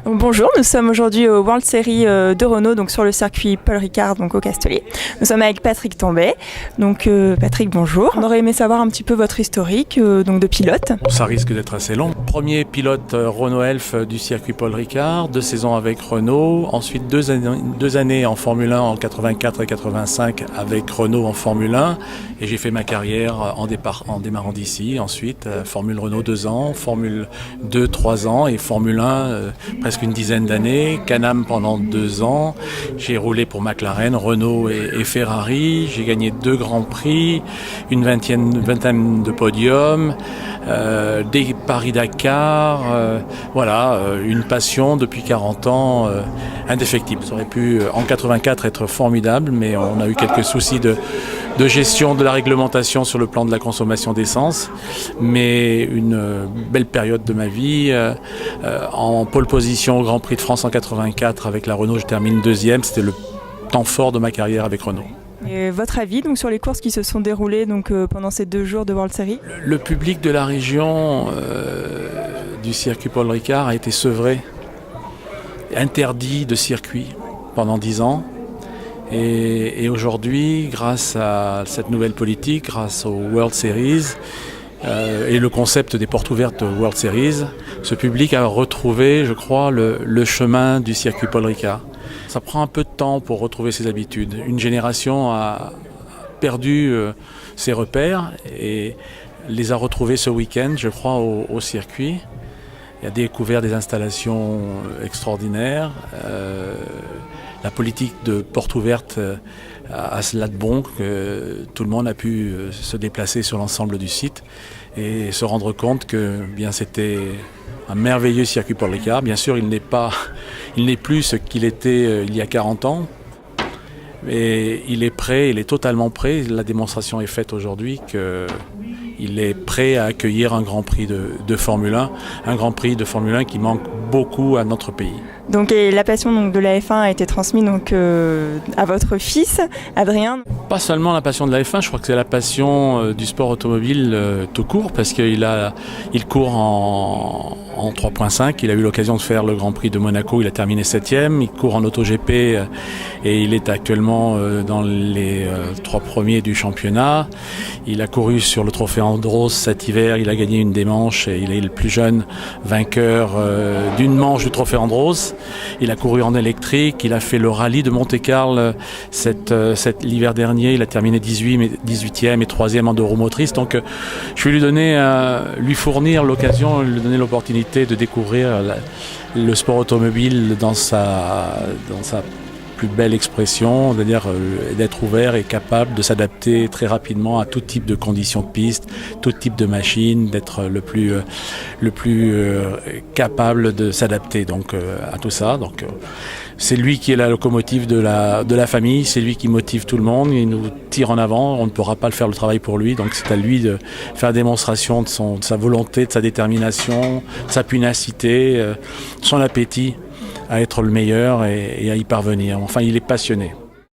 Bonjour, nous sommes aujourd'hui au World Series de Renault, donc sur le circuit Paul Ricard, donc au Castellet. Nous sommes avec Patrick Tambay. Donc Patrick, bonjour. On aurait aimé savoir un petit peu votre historique donc de pilote. Ça risque d'être assez long. Premier pilote Renault Elf du circuit Paul Ricard, 2 saisons avec Renault, ensuite 2 années en Formule 1 en 84 et 85 avec Renault en Formule 1, et j'ai fait ma carrière en démarrant d'ici. Ensuite Formule Renault 2 ans, Formule 2 3 ans et Formule 1 presque une dizaine d'années, Can-Am pendant 2 ans. J'ai roulé pour McLaren, Renault et Ferrari. J'ai gagné 2 grands prix, une vingtaine de podiums, des Paris-Dakar, une passion depuis 40 ans indéfectible. Ça aurait pu en 84 être formidable, mais on a eu quelques soucis de gestion de la réglementation sur le plan de la consommation d'essence, mais une belle période de ma vie. En pole position au Grand Prix de France en 84 avec la Renault, je termine 2e, c'était le temps fort de ma carrière avec Renault. Et votre avis donc, sur les courses qui se sont déroulées donc, pendant ces 2 jours de World Series? Le public de la région du circuit Paul Ricard a été sevré, interdit de circuit pendant 10 ans. Et aujourd'hui, grâce à cette nouvelle politique, grâce au World Series et le concept des portes ouvertes World Series, ce public a retrouvé, je crois, le chemin du circuit Paul Ricard. Ça prend un peu de temps pour retrouver ses habitudes. Une génération a perdu ses repères et les a retrouvés ce week-end, je crois, au circuit. Il a découvert des installations extraordinaires. La politique de porte ouverte a cela de bon que tout le monde a pu se déplacer sur l'ensemble du site et se rendre compte que bien c'était un merveilleux circuit Paul Ricard. Bien sûr, il n'est plus ce qu'il était il y a 40 ans, mais il est prêt, il est totalement prêt. La démonstration est faite aujourd'hui qu'il est prêt à accueillir un Grand Prix de Formule 1, un Grand Prix de Formule 1 qui manque beaucoup à notre pays. Donc, et la passion donc, de la F1 a été transmise donc, à votre fils, Adrien. Pas seulement la passion de la F1, je crois que c'est la passion du sport automobile tout court, parce qu'il court en 3.5, il a eu l'occasion de faire le Grand Prix de Monaco, il a terminé 7e, il court en AutoGP et il est actuellement dans les 3 premiers du championnat. Il a couru sur le Trophée Andros cet hiver, il a gagné une des manches et il est le plus jeune vainqueur d'une manche du Trophée Andros. Il a couru en électrique, il a fait le rallye de Monte-Carlo l'hiver dernier, il a terminé 18e et 3e en deux-roues-motrices. Donc je vais lui fournir l'occasion, lui donner l'opportunité de découvrir le sport automobile dans sa plus belle expression, c'est-à-dire d'être ouvert et capable de s'adapter très rapidement à tout type de conditions de piste, tout type de machine, d'être le plus capable de s'adapter donc à tout ça. Donc c'est lui qui est la locomotive de la famille, c'est lui qui motive tout le monde, il nous tire en avant, on ne pourra pas faire le travail pour lui, donc c'est à lui de faire démonstration de sa volonté, de sa détermination, de sa pugnacité, son appétit à être le meilleur et à y parvenir. Enfin, il est passionné.